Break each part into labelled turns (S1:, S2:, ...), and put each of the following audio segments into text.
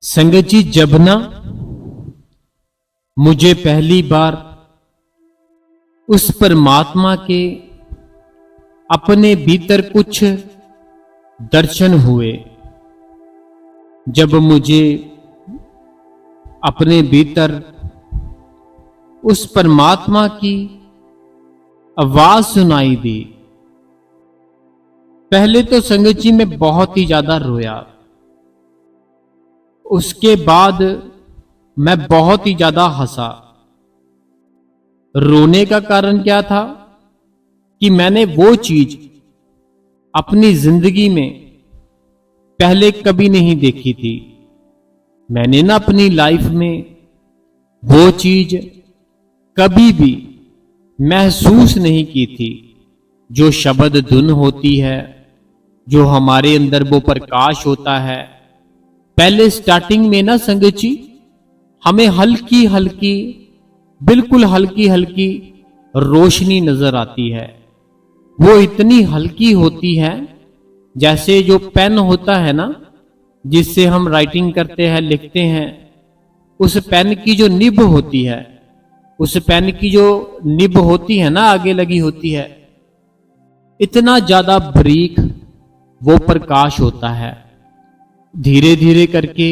S1: संगत जी, जब ना मुझे पहली बार उस परमात्मा के अपने भीतर कुछ दर्शन हुए, जब मुझे अपने भीतर उस परमात्मा की आवाज सुनाई दी, पहले तो संगत जी मैं बहुत ही ज्यादा रोया। उसके बाद मैं बहुत ही ज्यादा हंसा। रोने का कारण क्या था कि मैंने वो चीज अपनी जिंदगी में पहले कभी नहीं देखी थी। मैंने ना अपनी लाइफ में वो चीज कभी भी महसूस नहीं की थी, जो शब्द धुन होती है, जो हमारे अंदर वो प्रकाश होता है। पहले स्टार्टिंग में ना संगत जी हमें हल्की हल्की, बिल्कुल हल्की हल्की रोशनी नजर आती है। वो इतनी हल्की होती है जैसे जो पेन होता है ना, जिससे हम राइटिंग करते हैं, लिखते हैं, उस पेन की जो निब होती है, उस पेन की जो निब होती है ना, आगे लगी होती है, इतना ज्यादा बारीक वो प्रकाश होता है। धीरे धीरे करके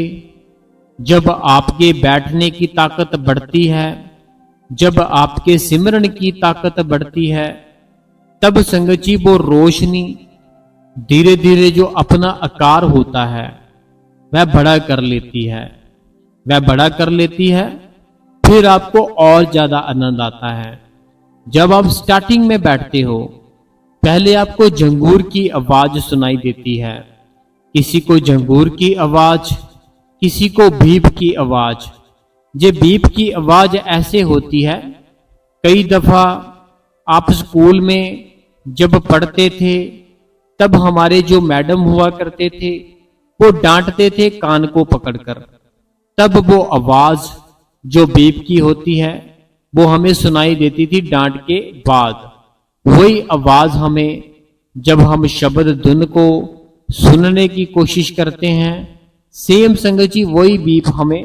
S1: जब आपके बैठने की ताकत बढ़ती है, जब आपके सिमरन की ताकत बढ़ती है, तब संगत जी वो रोशनी धीरे धीरे जो अपना आकार होता है वह बड़ा कर लेती है, वह बड़ा कर लेती है। फिर आपको और ज्यादा आनंद आता है। जब आप स्टार्टिंग में बैठते हो, पहले आपको झंगूर की आवाज सुनाई देती है, किसी को झंगूर की आवाज, किसी को बीप की आवाज। ये बीप की आवाज ऐसे होती है, कई दफा आप स्कूल में जब पढ़ते थे तब हमारे जो मैडम हुआ करते थे वो डांटते थे कान को पकड़कर, तब वो आवाज जो बीप की होती है वो हमें सुनाई देती थी डांट के बाद। वही आवाज हमें जब हम शब्द धुन को सुनने की कोशिश करते हैं, सेम संगत जी वही बीप हमें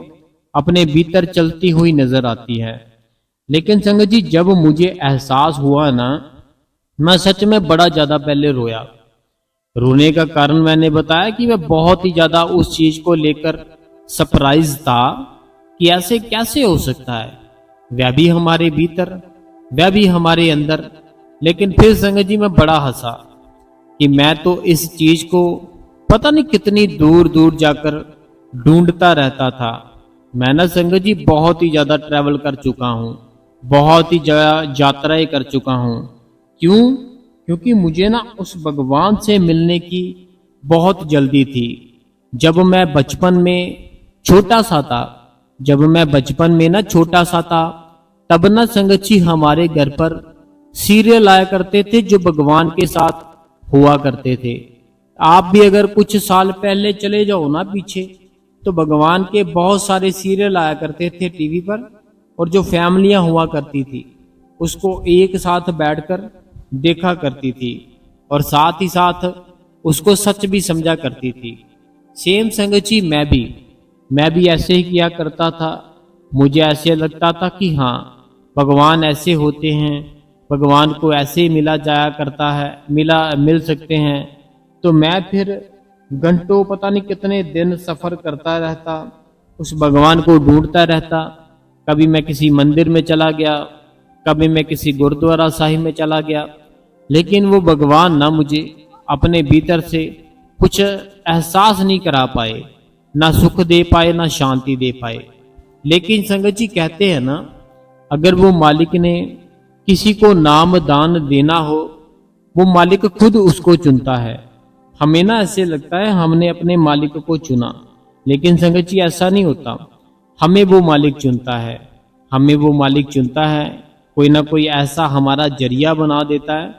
S1: अपने भीतर चलती हुई नजर आती है। लेकिन संगत जी जब मुझे एहसास हुआ ना, मैं सच में बड़ा ज्यादा पहले रोया। रोने का कारण मैंने बताया कि मैं बहुत ही ज्यादा उस चीज को लेकर सरप्राइज था कि ऐसे कैसे हो सकता है, वह भी हमारे भीतर, वह भी हमारे अंदर। लेकिन फिर संगत जी मैं बड़ा हंसा कि मैं तो इस चीज को पता नहीं कितनी दूर दूर जाकर ढूंढता रहता था। मैं ना संगत जी बहुत ही ज्यादा ट्रैवल कर चुका हूं, बहुत ही ज्यादा यात्राएं कर चुका हूं। क्यों? क्योंकि मुझे ना उस भगवान से मिलने की बहुत जल्दी थी। जब मैं बचपन में छोटा सा था, जब मैं बचपन में ना छोटा सा था, तब ना संगत जी हमारे घर पर सीरियल आया करते थे जो भगवान के साथ हुआ करते थे। आप भी अगर कुछ साल पहले चले जाओ ना पीछे, तो भगवान के बहुत सारे सीरियल आया करते थे टीवी पर, और जो फैमिलियां हुआ करती थी उसको एक साथ बैठकर देखा करती थी, और साथ ही साथ उसको सच भी समझा करती थी। सेम संगत जी मैं भी ऐसे ही किया करता था। मुझे ऐसे लगता था कि हाँ, भगवान ऐसे होते हैं, भगवान को ऐसे मिला जाया करता है, मिल सकते हैं। तो मैं फिर घंटों, पता नहीं कितने दिन सफर करता रहता, उस भगवान को ढूंढता रहता। कभी मैं किसी मंदिर में चला गया, कभी मैं किसी गुरुद्वारा साहिब में चला गया, लेकिन वो भगवान ना मुझे अपने भीतर से कुछ एहसास नहीं करा पाए, ना सुख दे पाए, ना शांति दे पाए। लेकिन संगत जी कहते हैं ना, अगर वो मालिक ने किसी को नाम दान देना हो, वो मालिक खुद उसको चुनता है। हमें ना ऐसे लगता है हमने अपने मालिक को चुना, लेकिन संगत जी ऐसा नहीं होता। हमें वो मालिक चुनता है, हमें वो मालिक चुनता है। कोई ना कोई ऐसा हमारा जरिया बना देता है,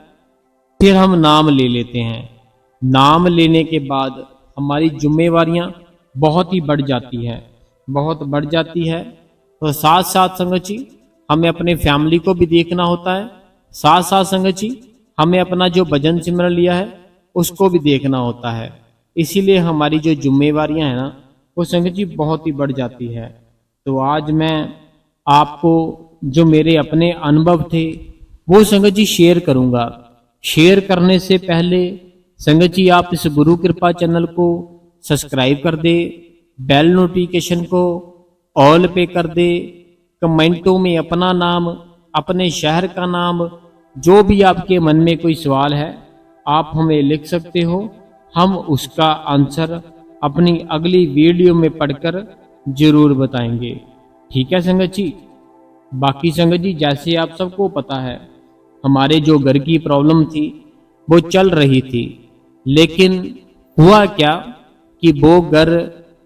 S1: फिर हम नाम ले लेते हैं। नाम लेने के बाद हमारी जिम्मेवारियां बहुत ही बढ़ जाती है, बहुत बढ़ जाती है। तो साथ साथ संगत जी हमें अपने फैमिली को भी देखना होता है, साथ साथ संगत जी हमें अपना जो भजन सिमरन लिया है उसको भी देखना होता है। इसीलिए हमारी जो जिम्मेवारियां हैं ना, वो संगत जी बहुत ही बढ़ जाती है। तो आज मैं आपको जो मेरे अपने अनुभव थे वो संगत जी शेयर करूंगा। शेयर करने से पहले संगत जी आप इस गुरु कृपा चैनल को सब्सक्राइब कर दे, बेल नोटिफिकेशन को ऑल पे कर दे, कमेंटों में अपना नाम, अपने शहर का नाम, जो भी आपके मन में कोई सवाल है आप हमें लिख सकते हो। हम उसका आंसर अपनी अगली वीडियो में पढ़कर जरूर बताएंगे। ठीक है संगत जी। बाकी संगत जी जैसे आप सबको पता है हमारे जो घर की प्रॉब्लम थी वो चल रही थी, लेकिन हुआ क्या कि वो घर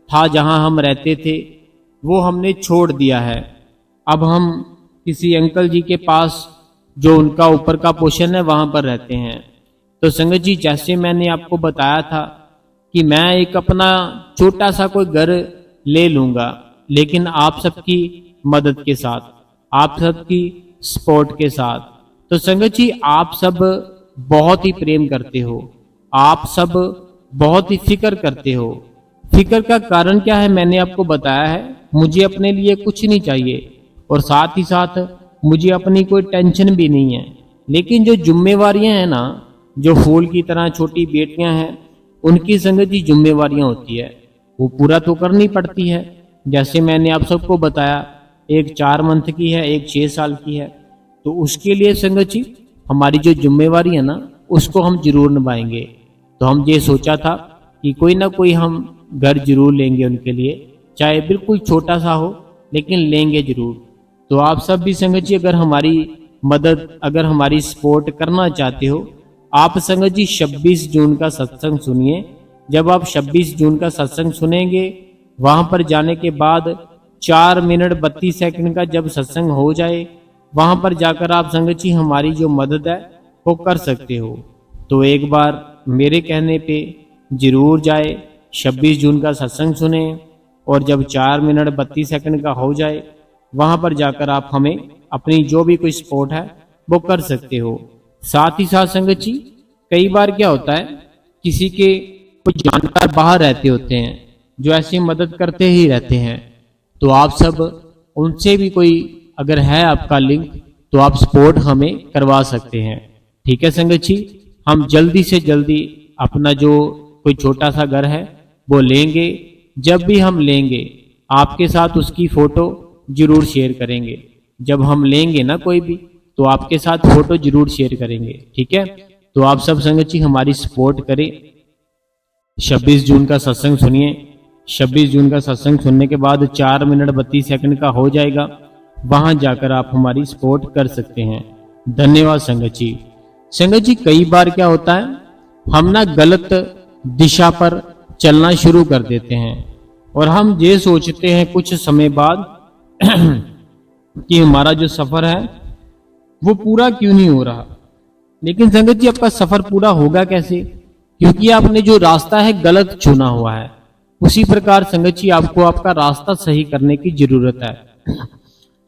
S1: था जहां हम रहते थे वो हमने छोड़ दिया है। अब हम किसी अंकल जी के पास जो उनका ऊपर का पोर्शन है वहां पर रहते हैं। तो संगत जी जैसे मैंने आपको बताया था कि मैं एक अपना छोटा सा कोई घर ले लूंगा, लेकिन आप सबकी मदद के साथ, आप सबकी सपोर्ट के साथ। तो संगत जी आप सब बहुत ही प्रेम करते हो, आप सब बहुत ही फिक्र करते हो। फिक्र का कारण क्या है मैंने आपको बताया है। मुझे अपने लिए कुछ नहीं चाहिए और साथ ही साथ मुझे अपनी कोई टेंशन भी नहीं है, लेकिन जो जिम्मेवारियां हैं ना, जो फूल की तरह छोटी बेटियां हैं, उनकी संगत जी जिम्मेवारियां होती है वो पूरा तो करनी पड़ती है। जैसे मैंने आप सबको बताया एक 4 मंथ की है, एक 6 साल की है। तो उसके लिए संगत जी हमारी जो जिम्मेवारी है ना उसको हम जरूर निभाएंगे। तो हम ये सोचा था कि कोई ना कोई हम घर जरूर लेंगे उनके लिए, चाहे बिल्कुल छोटा सा हो लेकिन लेंगे जरूर। तो आप सब भी संगत जी अगर हमारी मदद, अगर हमारी सपोर्ट करना चाहते हो, आप संगत जी 26 जून का सत्संग सुनिए। जब आप 26 जून का सत्संग सुनेंगे वहां पर जाने के बाद 4 मिनट 32 सेकंड का जब सत्संग हो जाए वहां पर जाकर आप संगत जी हमारी जो मदद है वो कर सकते हो। तो एक बार मेरे कहने पे जरूर जाए, 26 जून का सत्संग सुने और जब 4 मिनट 32 सेकंड का हो जाए वहां पर जाकर आप हमें अपनी जो भी कोई सपोर्ट है वो कर सकते हो। साथ ही साथ संगत जी कई बार क्या होता है किसी के कुछ जानकार बाहर रहते होते हैं जो ऐसी मदद करते ही रहते हैं। तो आप सब उनसे भी कोई अगर है आपका लिंक तो आप सपोर्ट हमें करवा सकते हैं। ठीक है संगत जी। हम जल्दी से जल्दी अपना जो कोई छोटा सा घर है वो लेंगे। जब भी हम लेंगे आपके साथ उसकी फोटो जरूर शेयर करेंगे। जब हम लेंगे ना कोई भी तो आपके साथ फोटो जरूर शेयर करेंगे। ठीक है। तो आप सब संगत जी हमारी सपोर्ट करें। 26 जून का सत्संग सुनिए। 26 जून का सत्संग सुनने के बाद 4 मिनट 32 सेकंड का हो जाएगा, वहां जाकर आप हमारी सपोर्ट कर सकते हैं। धन्यवाद संगत जी। संगत जी कई बार क्या होता है हम ना गलत दिशा पर चलना शुरू कर देते हैं और हम ये सोचते हैं कुछ समय बाद कि हमारा जो सफर है वो पूरा क्यों नहीं हो रहा। लेकिन संगत जी आपका सफर पूरा होगा कैसे, क्योंकि आपने जो रास्ता है गलत चुना हुआ है। उसी प्रकार संगत जी आपको आपका रास्ता सही करने की जरूरत है।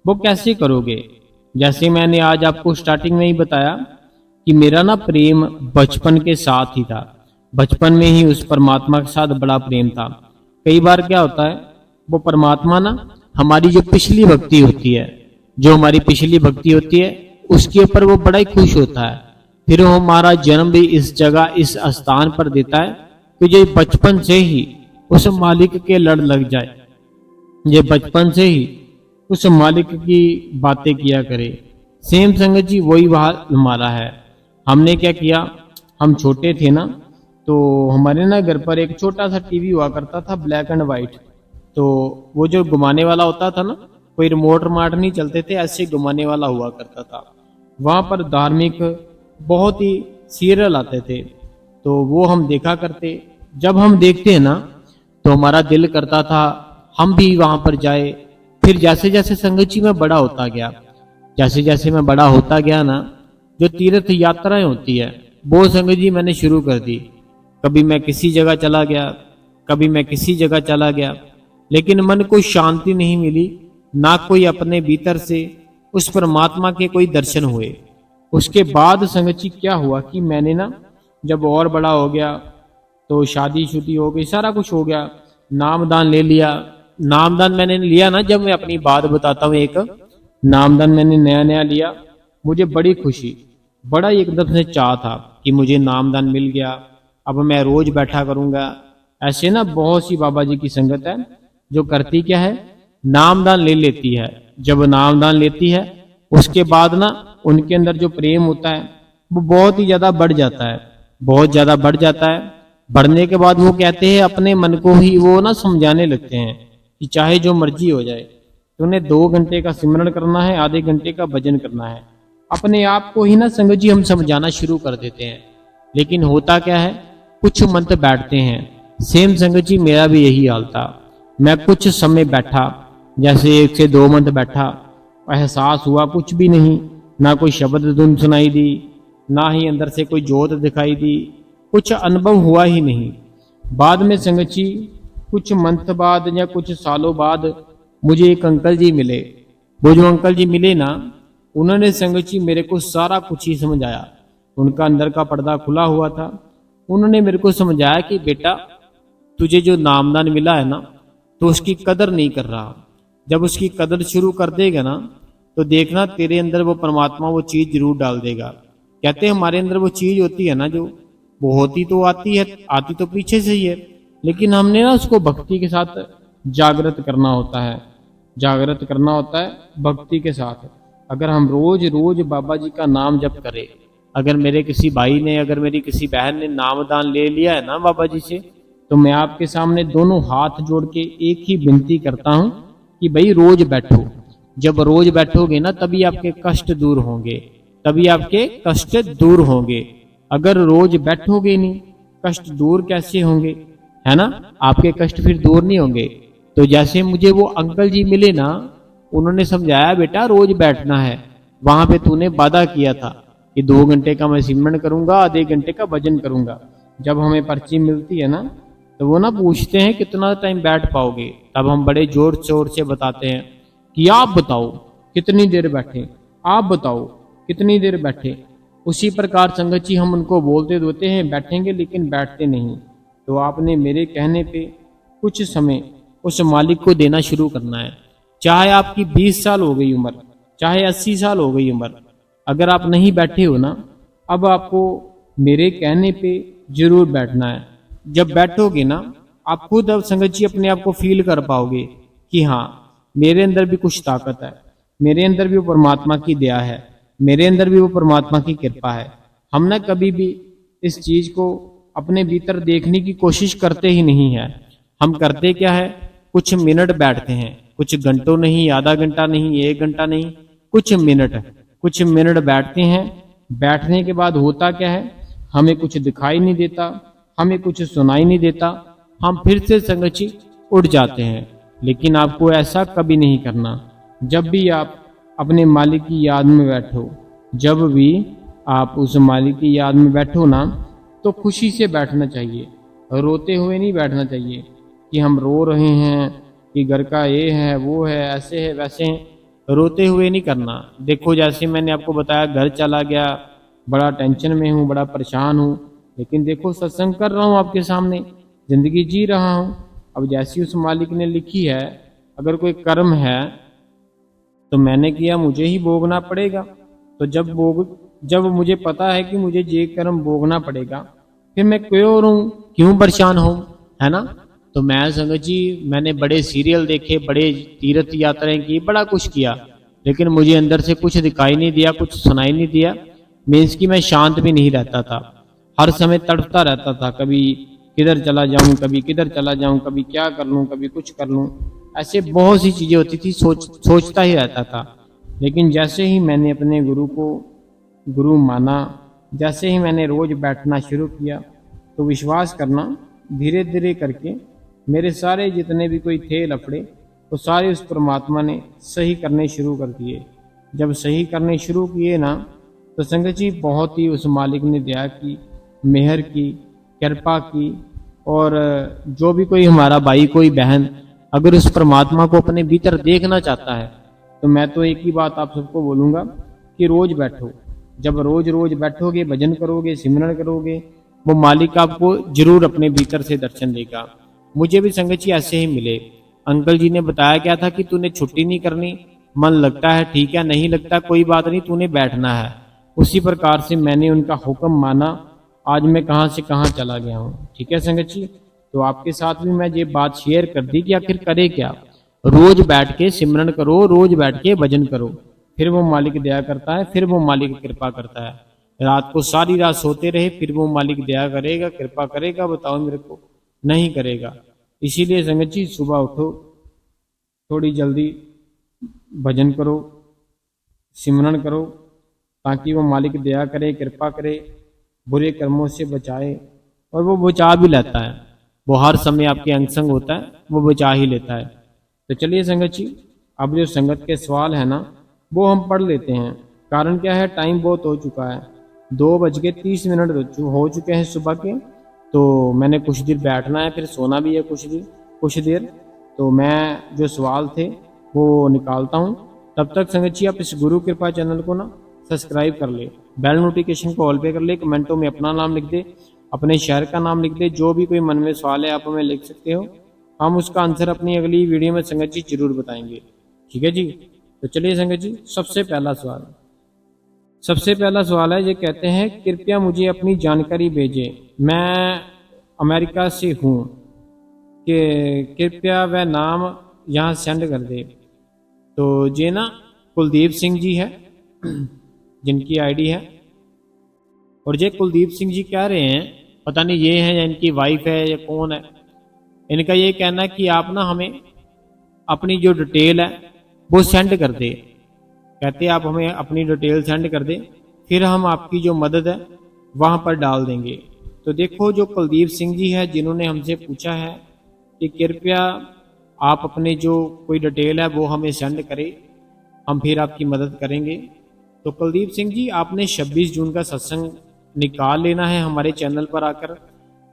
S1: वो कैसे करोगे, जैसे मैंने आज आपको स्टार्टिंग में ही बताया कि मेरा ना प्रेम बचपन के साथ ही था। बचपन में ही उस परमात्मा के साथ बड़ा प्रेम था। कई बार क्या होता है वो परमात्मा ना हमारी जो पिछली भक्ति होती है, जो हमारी पिछली भक्ति होती है उसके ऊपर वो बड़ा ही खुश होता है। फिर वो हमारा जन्म भी इस जगह, इस स्थान पर देता है कि जो बचपन से ही उस मालिक के लड़ लग जाए, ये बचपन से ही उस मालिक की बातें किया करे। सेम संगत जी वही वहां हमारा है। हमने क्या किया, हम छोटे थे ना तो हमारे ना घर पर एक छोटा सा टीवी हुआ करता था, ब्लैक एंड व्हाइट। तो वो जो घुमाने वाला होता था ना, कोई रिमोट रिमाट नहीं चलते थे, ऐसे घुमाने वाला हुआ करता था। वहां पर धार्मिक बहुत ही सीरियल आते थे तो वो हम देखा करते। जब हम देखते हैं ना तो हमारा दिल करता था हम भी वहां पर जाए। फिर जैसे जैसे संगत जी मैं बड़ा होता गया, जैसे जैसे मैं बड़ा होता गया ना, जो तीर्थ यात्राएं होती है वो संगत जी मैंने शुरू कर दी। कभी मैं किसी जगह चला गया, कभी मैं किसी जगह चला गया, लेकिन मन को शांति नहीं मिली, ना कोई अपने भीतर से उस परमात्मा के कोई दर्शन हुए। उसके बाद संगत जी क्या हुआ कि मैंने ना जब और बड़ा हो गया तो शादी शुदी हो गई, सारा कुछ हो गया, नामदान ले लिया। नामदान मैंने लिया ना, जब मैं अपनी बात बताता हूँ, एक नामदान मैंने नया नया लिया, मुझे बड़ी खुशी, बड़ा एकदम से चाह था कि मुझे नामदान मिल गया, अब मैं रोज बैठा करूंगा। ऐसे ना बहुत सी बाबा जी की संगत है जो करती क्या है, नामदान ले लेती है। जब नामदान लेती है उसके बाद ना उनके अंदर जो प्रेम होता है वो बहुत ही ज्यादा बढ़ जाता है, बहुत ज्यादा बढ़ जाता है। बढ़ने के बाद वो कहते हैं अपने मन को ही वो ना समझाने लगते हैं कि चाहे जो मर्जी हो जाए, तो उन्हें 2 घंटे का सिमरन करना है, आधे घंटे का भजन करना है। अपने आप को ही ना संगत जी हम समझाना शुरू कर देते हैं। लेकिन होता क्या है, कुछ मंत्र बैठते हैं। सेम संगत जी मेरा भी यही हाल था। मैं कुछ समय बैठा, जैसे 1 से 2 मंत्र बैठा, एहसास हुआ कुछ भी नहीं, ना कोई शब्द धुन सुनाई दी, ना ही अंदर से कोई जोत दिखाई दी, कुछ अनुभव हुआ ही नहीं। बाद में संगत जी कुछ मंथ बाद या कुछ सालों बाद मुझे एक अंकल जी मिले। वो जो अंकल जी मिले ना, उन्होंने संगत जी मेरे को सारा कुछ ही समझाया। उनका अंदर का पर्दा खुला हुआ था। उन्होंने मेरे को समझाया कि बेटा, तुझे जो नामदान मिला है ना, तो उसकी कदर नहीं कर रहा। जब उसकी कदर शुरू कर देगा ना, तो देखना तेरे अंदर वो परमात्मा वो चीज जरूर डाल देगा। कहते हैं हमारे अंदर वो चीज होती है ना, जो वो होती तो आती है, आती तो पीछे से ही है, लेकिन हमने ना उसको भक्ति के साथ जागृत करना होता है, जागृत करना होता है भक्ति के साथ। अगर हम रोज रोज बाबा जी का नाम जप करें, अगर मेरे किसी भाई ने, अगर मेरी किसी बहन ने नामदान ले लिया है ना बाबा जी से, तो मैं आपके सामने दोनों हाथ जोड़ के एक ही विनती करता हूं कि भाई रोज बैठो। जब रोज बैठोगे ना, तभी आपके कष्ट दूर होंगे, तभी आपके कष्ट दूर होंगे। अगर रोज बैठोगे नहीं, कष्ट दूर कैसे होंगे, है ना? आपके कष्ट फिर दूर नहीं होंगे। तो जैसे मुझे वो अंकल जी मिले ना, उन्होंने समझाया बेटा रोज बैठना है। वहां पे तूने वादा किया था कि 2 घंटे का मैं सिमरन करूंगा, आधे घंटे का भजन करूंगा। जब हमें पर्ची मिलती है ना, तो वो ना पूछते हैं कितना टाइम बैठ पाओगे, तब हम बड़े जोर शोर से बताते हैं कि आप बताओ कितनी देर बैठे, आप बताओ कितनी देर बैठे। उसी प्रकार संगत जी हम उनको बोलते देते हैं बैठेंगे, लेकिन बैठते नहीं। तो आपने मेरे कहने पे कुछ समय उस मालिक को देना शुरू करना है। चाहे आपकी 20 साल हो गई उम्र, चाहे 80 साल हो गई उम्र, अगर आप नहीं बैठे हो ना, अब आपको मेरे कहने पे जरूर बैठना है। जब बैठोगे ना, आप खुद अब संगत जी अपने आप को फील कर पाओगे कि हाँ, मेरे अंदर भी कुछ ताकत है, मेरे अंदर भी वो परमात्मा की दया है, मेरे अंदर भी वो परमात्मा की कृपा है। हम ना कभी भी इस चीज को अपने भीतर देखने की कोशिश करते ही नहीं है। हम करते क्या है, कुछ मिनट बैठते हैं, कुछ घंटों नहीं, आधा घंटा नहीं, 1 घंटा नहीं, कुछ मिनट बैठते हैं। बैठने के बाद होता क्या है, हमें कुछ दिखाई नहीं देता, हमें कुछ सुनाई नहीं देता, हम फिर से संगत जी उठ जाते हैं। लेकिन आपको ऐसा कभी नहीं करना। जब भी आप अपने मालिक की याद में बैठो, जब भी आप उस मालिक की याद में बैठो ना, तो खुशी से बैठना चाहिए, रोते हुए नहीं बैठना चाहिए कि हम रो रहे हैं, कि घर का ये है, वो है, ऐसे है, वैसे है। रोते हुए नहीं करना। देखो जैसे मैंने आपको बताया, घर चला गया, बड़ा टेंशन में हूँ, बड़ा परेशान हूँ, लेकिन देखो सत्संग कर रहा हूँ आपके सामने, जिंदगी जी रहा हूँ। अब जैसी उस मालिक ने लिखी है, अगर कोई कर्म है तो मैंने किया, मुझे ही भोगना पड़ेगा। तो जब मुझे पता है कि मुझे ये कर्म भोगना पड़ेगा, फिर मैं क्यों रो, क्यों परेशान हूं, है ना? तो मैं संगत जी, मैंने बड़े सीरियल देखे, बड़े तीर्थ यात्राएं की, बड़ा कुछ किया, लेकिन मुझे अंदर से कुछ दिखाई नहीं दिया, कुछ सुनाई नहीं दिया। मीन्स कि मैं शांत भी नहीं रहता था, हर समय तड़पता रहता था, कभी किधर चला जाऊं, कभी किधर चला जाऊं, कभी क्या कर लूं, कभी कुछ कर लूं। ऐसे बहुत सी चीजें होती थी, सोचता ही रहता था। लेकिन जैसे ही मैंने अपने गुरु को गुरु माना, जैसे ही मैंने रोज बैठना शुरू किया, तो विश्वास करना, धीरे धीरे करके मेरे सारे जितने भी कोई थे लफड़े, वो सारे उस परमात्मा ने सही करने शुरू कर दिए। जब सही करने शुरू किए ना, तो संगत जी बहुत ही उस मालिक ने दया की, मेहर की, कृपा की। और जो भी कोई हमारा भाई, कोई बहन अगर उस परमात्मा को अपने भीतर देखना चाहता है, तो मैं तो एक ही बात आप सबको बोलूंगा कि रोज बैठो। जब रोज रोज बैठोगे, भजन करोगे, सिमरन करोगे, वो मालिक आपको जरूर अपने भीतर से दर्शन देगा। मुझे भी संगत जी ऐसे ही मिले। अंकल जी ने बताया क्या था कि तूने छुट्टी नहीं करनी, मन लगता है ठीक है, नहीं लगता कोई बात नहीं, तूने बैठना है। उसी प्रकार से मैंने उनका हुक्म माना, आज मैं कहाँ से कहाँ चला गया हूँ। ठीक है संगत जी, तो आपके साथ भी मैं ये बात शेयर कर दी कि आखिर करे क्या। रोज बैठ के सिमरन करो, रोज बैठ के भजन करो, फिर वो मालिक दया करता है, फिर वो मालिक कृपा करता है। रात को सारी रात सोते रहे, फिर वो मालिक दया करेगा, कृपा करेगा? बताओ मेरे को, नहीं करेगा। इसीलिए संगत जी सुबह उठो, थोड़ी जल्दी भजन करो, सिमरन करो, ताकि वो मालिक दया करे, कृपा करे, बुरे कर्मों से बचाए। और वो बचा भी लेता है, वो हर समय आपके अंग संग होता है, वो बचा ही लेता है। तो चलिए संगत जी, अब जो संगत के सवाल है ना, वो हम पढ़ लेते हैं। कारण क्या है, टाइम बहुत हो चुका है, 2:30 हो चुके हैं सुबह के। तो मैंने कुछ देर बैठना है, फिर सोना भी है कुछ देर। तो मैं जो सवाल थे वो निकालता हूँ। तब तक संगत जी आप इस गुरु कृपा चैनल को ना सब्सक्राइब कर ले, बेल नोटिफिकेशन को ऑल पे कर ले, कमेंटों में अपना नाम लिख दे, अपने शहर का नाम लिख दे। जो भी कोई मन में सवाल है आप हमें लिख सकते हो, हम उसका आंसर अपनी अगली वीडियो में संगत जी जरूर बताएंगे। ठीक है जी, तो चलिए संगत जी, सबसे पहला सवाल है, ये कहते हैं कृपया मुझे अपनी जानकारी भेजें, मैं अमेरिका से हूँ, कि कृपया वह नाम यहाँ सेंड कर दे। तो ये ना कुलदीप सिंह जी है जिनकी आईडी है। और ये कुलदीप सिंह जी कह रहे हैं, पता नहीं ये है या इनकी वाइफ है या कौन है, इनका ये कहना है कि आप ना हमें अपनी जो डिटेल है वो सेंड कर दे। कहते आप हमें अपनी डिटेल सेंड कर दे, फिर हम आपकी जो मदद है वहां पर डाल देंगे। तो देखो, जो कुलदीप सिंह जी है जिन्होंने हमसे पूछा है कि कृपया आप अपने जो कोई डिटेल है वो हमें सेंड करें, हम फिर आपकी मदद करेंगे। तो कुलदीप सिंह जी, आपने 26 जून का सत्संग निकाल लेना है हमारे चैनल पर आकर।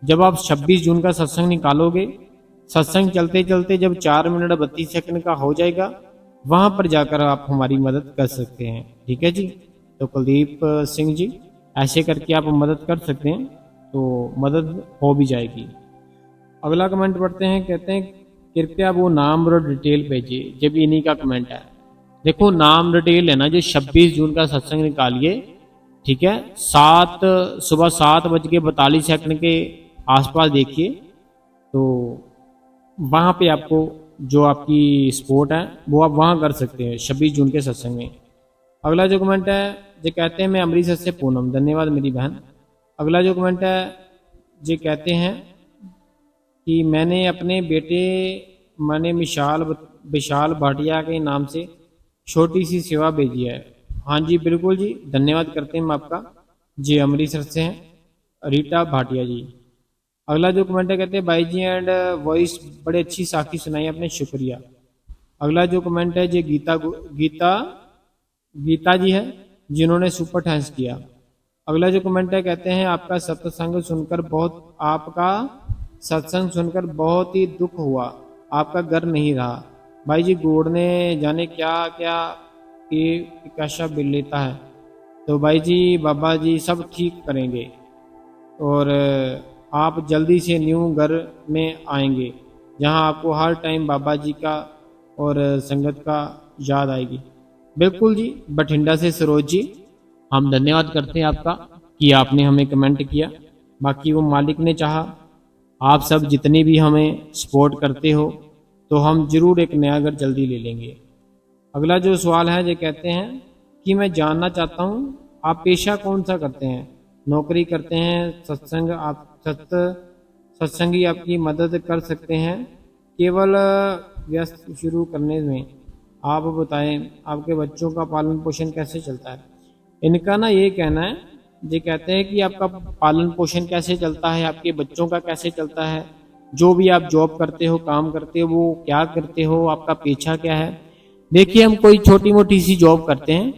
S1: जब आप 26 जून का सत्संग निकालोगे, सत्संग चलते चलते जब 4 मिनट 32 सेकंड का हो जाएगा, वहां पर जाकर आप हमारी मदद कर सकते हैं। ठीक है जी, तो कुलदीप सिंह जी ऐसे करके आप मदद कर सकते हैं, तो मदद हो भी जाएगी। अगला कमेंट पढ़ते हैं, कहते हैं कृपया वो नाम और डिटेल भेजिए। जब इन्हीं का कमेंट है, देखो नाम डिटेल है ना, जो 26 जून का सत्संग निकालिए, ठीक है, सुबह 7:42 के आसपास देखिए, तो वहां पे आपको जो आपकी स्पोर्ट है वो आप वहां कर सकते हैं 26 जून के सत्संग में। अगला जो कमेंट है, जो कहते हैं मैं अमृतसर से पूनम, धन्यवाद मेरी बहन। अगला जो कमेंट है, जो कहते हैं कि मैंने अपने बेटे मैंने विशाल भाटिया के नाम से छोटी सी सेवा भेजी है। हाँ जी बिल्कुल जी, धन्यवाद करते हैं हम आपका जी, अमृतसर से हैं रीटा भाटिया जी। अगला जो कमेंट है, कहते हैं भाई जी एंड वॉइस बड़े अच्छी साखी सुनाई आपने, शुक्रिया। अगला जो कमेंट है, जी गीता जी है जिन्होंने सुपर थैंक्स किया। अगला जो कमेंट है, कहते हैं आपका सत्संग सुनकर बहुत ही दुख हुआ, आपका घर नहीं रहा। भाई जी गोड़ ने जाने क्या क्या कि कैसा बिल लेता है, तो भाई जी बाबा जी सब ठीक करेंगे, और आप जल्दी से न्यू घर में आएंगे जहां आपको हर टाइम बाबा जी का और संगत का याद आएगी। बिल्कुल जी, बठिंडा से सरोज जी, हम धन्यवाद करते हैं आपका कि आपने हमें कमेंट किया। बाकी वो मालिक ने चाहा, आप सब जितने भी हमें सपोर्ट करते हो, तो हम जरूर एक नया घर जल्दी ले लेंगे। अगला जो सवाल है, जो कहते हैं कि मैं जानना चाहता हूँ आप पेशा कौन सा करते हैं, नौकरी करते हैं, सत्संगी आपकी मदद कर सकते हैं केवल व्यस्त शुरू करने में, आप बताएं आपके बच्चों का पालन पोषण कैसे चलता है। इनका ना ये कहना है, ये कहते हैं कि आपका पालन पोषण कैसे चलता है, आपके बच्चों का कैसे चलता है, जो भी आप जॉब करते हो, काम करते हो, वो क्या करते हो, आपका पेशा क्या है। देखिए हम कोई छोटी मोटी सी जॉब करते हैं,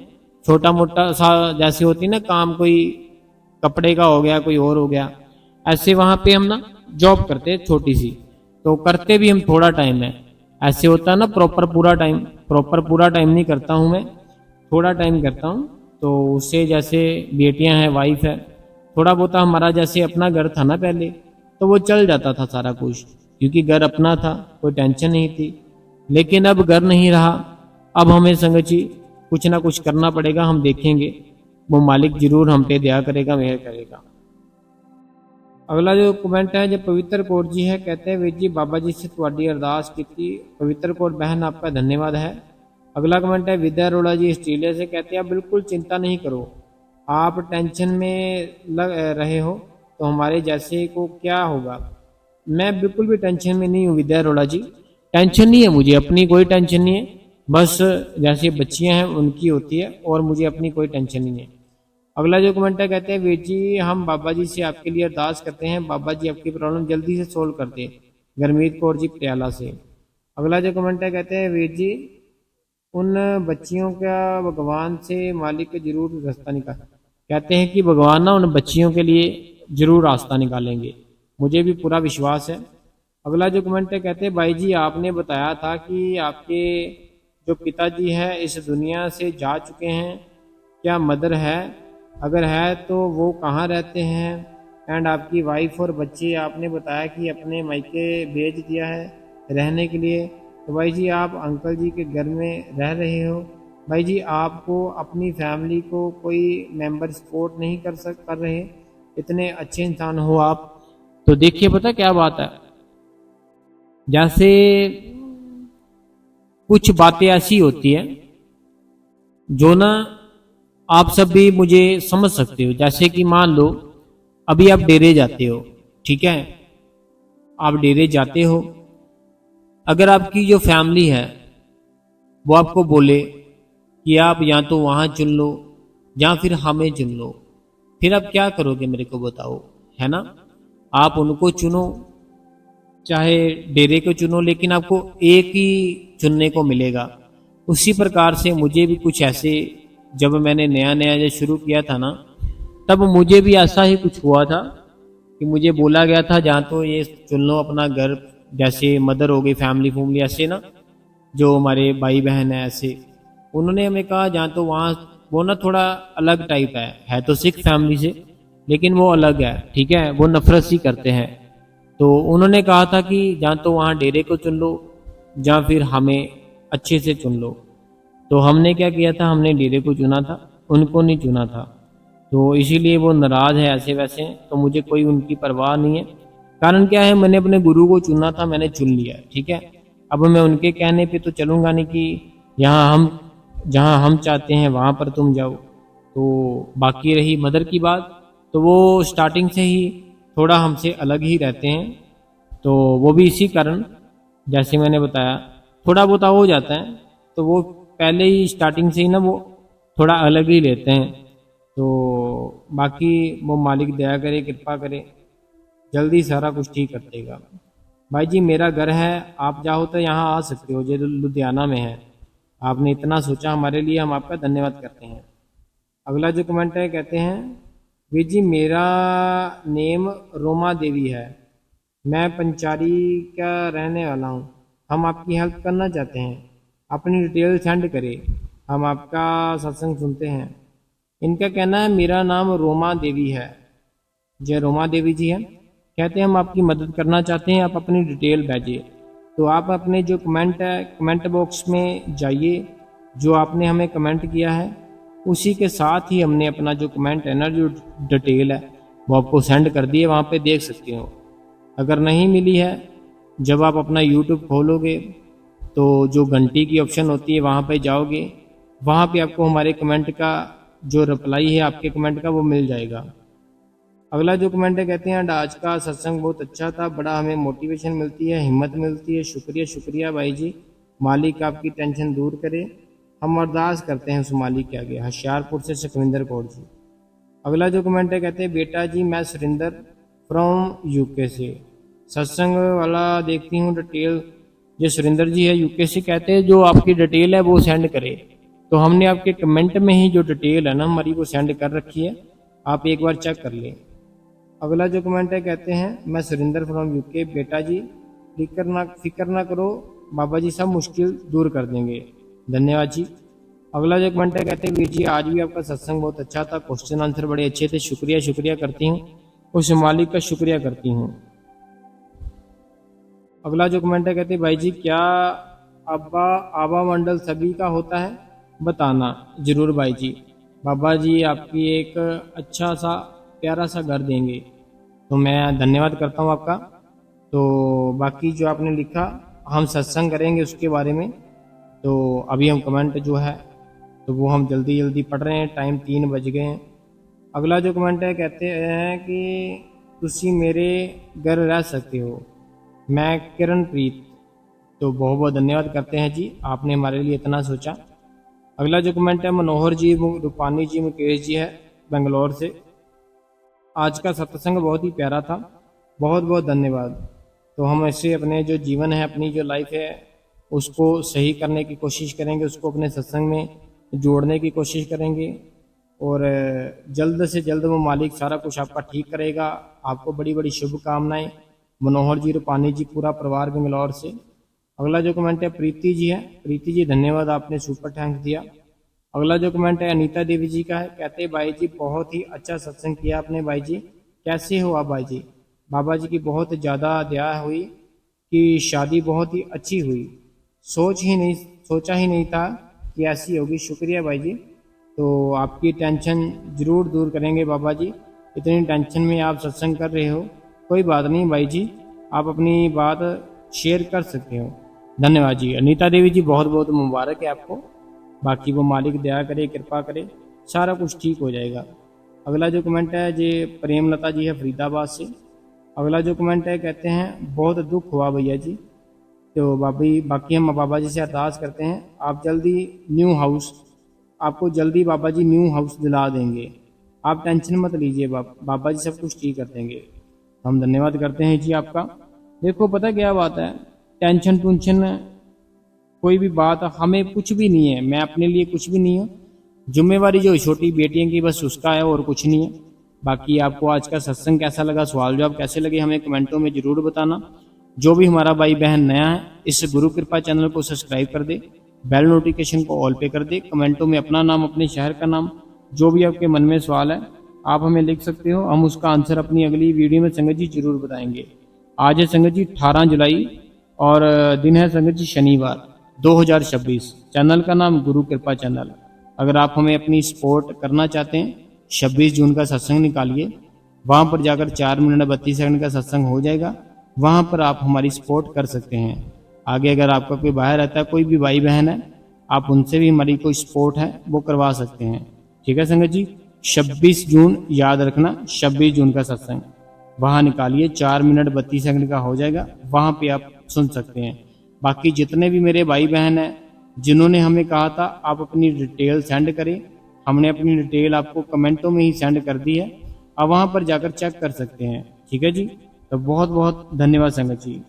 S1: छोटा मोटा सा जैसे होती ना काम, कोई कपड़े का हो गया, कोई और हो गया, ऐसे वहां पे हम ना जॉब करते हैं छोटी सी, तो करते भी हम थोड़ा टाइम है। ऐसे होता है ना प्रॉपर पूरा टाइम नहीं करता हूं मैं, थोड़ा टाइम करता हूं। तो उससे जैसे बेटियां हैं, वाइफ है, थोड़ा बहुत हमारा जैसे अपना घर था ना पहले, तो वो चल जाता था सारा कुछ। क्योंकि घर अपना था, कोई टेंशन नहीं थी। लेकिन अब घर नहीं रहा, अब हमें संगत जी कुछ ना कुछ करना पड़ेगा। हम देखेंगे, वो मालिक जरूर हम पे दया करेगा, मेहर करेगा। अगला जो कमेंट है जो पवित्र कौर जी है, कहते हैं वीर जी बाबा जी से तुहाडी अरदास की। पवित्र कौर बहन आपका धन्यवाद है। अगला कमेंट है विद्या अरोड़ा जी ऑस्ट्रेलिया से, कहते हैं आप बिल्कुल चिंता नहीं करो, आप टेंशन में लग रहे हो तो हमारे जैसे को क्या होगा। मैं बिल्कुल भी टेंशन में नहीं हूँ विद्या अरोड़ा जी, टेंशन नहीं है मुझे, अपनी कोई टेंशन नहीं है। बस जैसे बच्चियां हैं उनकी होती है, और मुझे अपनी कोई टेंशन नहीं है। अगला जो कमेंट है, कहते हैं वीर जी हम बाबा जी से आपके लिए अरदास करते हैं, बाबा जी आपकी प्रॉब्लम जल्दी से सोल्व कर दे। गरमीत कौर जी पटियाला से। अगला जो कमेंट है, कहते हैं वीर जी उन बच्चियों का भगवान से मालिक जरूर रास्ता निकाल, कहते हैं कि भगवान ना उन बच्चियों के लिए जरूर रास्ता निकालेंगे, मुझे भी पूरा विश्वास है। अगला जो कमेंट है, कहते हैं भाई जी आपने बताया था कि आपके जो पिताजी है इस दुनिया से जा चुके हैं, क्या मदर है, अगर है तो वो कहाँ रहते हैं, एंड आपकी वाइफ और बच्चे आपने बताया कि अपने मायके भेज दिया है रहने के लिए, तो भाई जी आप अंकल जी के घर में रह रहे हो। भाई जी आपको अपनी फैमिली को कोई मेंबर सपोर्ट नहीं कर रहे, इतने अच्छे इंसान हो आप। तो देखिए पता क्या बात है, जैसे कुछ बातें ऐसी होती है जो ना आप सब भी मुझे समझ सकते हो। जैसे कि मान लो अभी आप डेरे जाते हो, ठीक है, आप डेरे जाते हो, अगर आपकी जो फैमिली है वो आपको बोले कि आप या तो वहां चुन लो या फिर हमें चुन लो, फिर आप क्या करोगे मेरे को बताओ, है ना। आप उनको चुनो, चाहे डेरे को चुनो, लेकिन आपको एक ही चुनने को मिलेगा। उसी प्रकार से मुझे भी कुछ ऐसे, जब मैंने नया नया जो शुरू किया था ना, तब मुझे भी ऐसा ही कुछ हुआ था कि मुझे बोला गया था जहाँ तो ये चुन लो अपना घर, जैसे मदर हो गई, फैमिली ऐसे ना, जो हमारे भाई बहन है ऐसे, उन्होंने हमें कहा जहाँ तो वहाँ, वो ना थोड़ा अलग टाइप है तो सिख फैमिली से, लेकिन वो अलग है, ठीक है, वो नफरत सी करते हैं। तो उन्होंने कहा था कि जहाँ तो वहाँ डेरे को चुन लो या फिर हमें अच्छे से चुन लो। तो हमने क्या किया था, हमने डेरे को चुना था, उनको नहीं चुना था। तो इसीलिए वो नाराज है ऐसे वैसे, तो मुझे कोई उनकी परवाह नहीं है। कारण क्या है, मैंने अपने गुरु को चुना था, मैंने चुन लिया, ठीक है। अब मैं उनके कहने पे तो चलूंगा नहीं कि यहाँ हम जहाँ हम चाहते हैं वहाँ पर तुम जाओ। तो बाकी रही मदर की बात, तो वो स्टार्टिंग से ही थोड़ा हमसे अलग ही रहते हैं। तो वो भी इसी कारण, जैसे मैंने बताया, थोड़ा बहुत हो जाता है, तो वो पहले ही स्टार्टिंग से ही ना वो थोड़ा अलग ही लेते हैं। तो बाकी वो मालिक दया करे, कृपा करे, जल्दी सारा कुछ ठीक कर देगा। भाई जी मेरा घर है, आप चाहो तो यहाँ आ सकते हो, जो लुधियाना में है। आपने इतना सोचा हमारे लिए, हम आपका धन्यवाद करते हैं। अगला जो कमेंट है, कहते हैं वीर जी मेरा नेम रोमा देवी है, मैं पंचारी का रहने वाला हूँ, हम आपकी हेल्प करना चाहते हैं, अपनी डिटेल सेंड करें, हम आपका सत्संग सुनते हैं। इनका कहना है मेरा नाम रोमा देवी है, जय रोमा देवी जी है, कहते हैं हम आपकी मदद करना चाहते हैं, आप अपनी डिटेल भेजिए। तो आप अपने जो कमेंट है, कमेंट बॉक्स में जाइए, जो आपने हमें कमेंट किया है उसी के साथ ही हमने अपना जो कमेंट है ना, जो डिटेल है वो आपको सेंड कर दिए, वहाँ पे देख सकते हो। अगर नहीं मिली है, जब आप अपना यूट्यूब खोलोगे तो जो घंटी की ऑप्शन होती है वहाँ पे जाओगे, वहाँ पे आपको हमारे कमेंट का जो रिप्लाई है आपके कमेंट का वो मिल जाएगा। अगला जो कमेंट है, कहते हैं आज का सत्संग बहुत अच्छा था, बड़ा हमें मोटिवेशन मिलती है, हिम्मत मिलती है, शुक्रिया शुक्रिया भाई जी, मालिक आपकी टेंशन दूर करे, हम अरदास करते हैं उस मालिक के आगे। होशियारपुर से सुखविंदर कौर जी। अगला जो कमेंट है, कहते हैं बेटा जी मैं सुरिंदर फ्रॉम यूके से, सत्संग वाला देखती हूँ डिटेल, जो सुरिंदर जी है यूके से, कहते हैं जो आपकी डिटेल है वो सेंड करे। तो हमने आपके कमेंट में ही जो डिटेल है ना हमारी वो सेंड कर रखी है, आप एक बार चेक कर लें। अगला जो कमेंट है, कहते हैं मैं सुरिंदर फ्रॉम यूके, बेटा जी फिक्र ना करो, बाबा जी सब मुश्किल दूर कर देंगे, धन्यवाद जी। अगला जो कमेंट है, कहते हैं वीर जी आज भी आपका सत्संग बहुत अच्छा था, क्वेश्चन आंसर बड़े अच्छे थे, शुक्रिया शुक्रिया करती हूँ, उस मालिक का शुक्रिया करती हूँ।
S2: अगला जो कमेंट है, कहते हैं भाई जी क्या अब्बा आबा मंडल सभी का होता है, बताना जरूर भाई जी। बाबा जी आपकी एक अच्छा सा प्यारा सा घर देंगे, तो मैं धन्यवाद करता हूँ आपका। तो बाकी जो आपने लिखा, हम सत्संग करेंगे उसके बारे में, तो अभी हम कमेंट जो है तो वो हम जल्दी जल्दी पढ़ रहे हैं, टाइम 3 बज गए हैं। अगला जो कमेंट है, कहते हैं कि तुसी मेरे घर रह सकते हो, मैं किरणप्रीत। तो बहुत बहुत धन्यवाद करते हैं जी, आपने हमारे लिए इतना सोचा। अगला जो कमेंट है, मनोहर जी रूपानी जी मुकेश जी है बेंगलोर से। आज का सत्संग बहुत ही प्यारा था, बहुत बहुत धन्यवाद। तो हम ऐसे अपने जो जीवन है, अपनी जो लाइफ है, उसको सही करने की कोशिश करेंगे, उसको अपने सत्संग में जोड़ने की कोशिश करेंगे, और जल्द से जल्द वो मालिक सारा कुछ आपका ठीक करेगा। आपको बड़ी बड़ी शुभकामनाएं। मनोहर जी रूपानी जी पूरा परिवार बेंगलौर से। अगला जो कमेंट है प्रीति जी है, प्रीति जी धन्यवाद, आपने सुपर थैंक दिया। अगला जो कमेंट है अनीता देवी जी का है, कहते हैं भाई जी बहुत ही अच्छा सत्संग किया आपने भाई जी, कैसे हो आप भाई जी। बाबा जी की बहुत ज़्यादा दया हुई कि शादी बहुत ही अच्छी हुई, सोचा ही नहीं था कि ऐसी होगी। शुक्रिया भाई जी। तो आपकी टेंशन जरूर दूर करेंगे बाबा जी, इतनी टेंशन में आप सत्संग कर रहे हो, कोई बात नहीं भाई जी, आप अपनी बात शेयर कर सकते हो। धन्यवाद जी। अनीता देवी जी बहुत बहुत मुबारक है आपको, बाकी वो मालिक दया करे, कृपा करे, सारा कुछ ठीक हो जाएगा। अगला जो कमेंट है जी प्रेमलता जी है फरीदाबाद से। अगला जो कमेंट है, कहते हैं बहुत दुख हुआ भैया जी। तो बाकी हम बाबा जी से अरदास करते हैं, आप जल्दी न्यू हाउस, आपको जल्दी बाबा जी न्यू हाउस दिला देंगे, आप टेंशन मत लीजिए, बाबा जी सब कुछ ठीक कर देंगे। हम धन्यवाद करते हैं जी आपका। देखो पता क्या बात है, टेंशन टूंशन कोई भी बात हमें कुछ भी नहीं है, मैं अपने लिए कुछ भी नहीं हूँ। जिम्मेवारी जो छोटी बेटियों की बस उसका है, और कुछ नहीं है। बाकी आपको आज का सत्संग कैसा लगा, सवाल जवाब कैसे लगे, हमें कमेंटों में जरूर बताना। जो भी हमारा भाई बहन नया है, इस गुरु कृपा चैनल को सब्सक्राइब कर दे, बेल नोटिफिकेशन को ऑल पे कर दे। कमेंटों में अपना नाम, अपने शहर का नाम, जो भी आपके मन में सवाल है आप हमें लिख सकते हो, हम उसका आंसर अपनी अगली वीडियो में संगत जी जरूर बताएंगे। आज है संगत जी 18 जुलाई और दिन है संगत जी शनिवार 2026। चैनल का नाम गुरु कृपा चैनल। अगर आप हमें अपनी सपोर्ट करना चाहते हैं, 26 जून का सत्संग निकालिए, वहां पर जाकर 4 मिनट 32 सेकंड का सत्संग हो जाएगा, वहां पर आप हमारी सपोर्ट कर सकते हैं। आगे अगर आपका कोई बाहर रहता है, कोई भी भाई बहन है, आप उनसे भी हमारी कोई सपोर्ट है वो करवा सकते हैं। ठीक है संगत जी, 26 जून याद रखना, 26 जून का सत्संग वहां निकालिए, 4 मिनट 32 सेकंड का हो जाएगा, वहां पे आप सुन सकते हैं। बाकी जितने भी मेरे भाई बहन हैं जिन्होंने हमें कहा था आप अपनी डिटेल सेंड करें, हमने अपनी डिटेल आपको कमेंटों में ही सेंड कर दी है, आप वहां पर जाकर चेक कर सकते हैं। ठीक है जी, तो बहुत बहुत धन्यवाद संगत जी।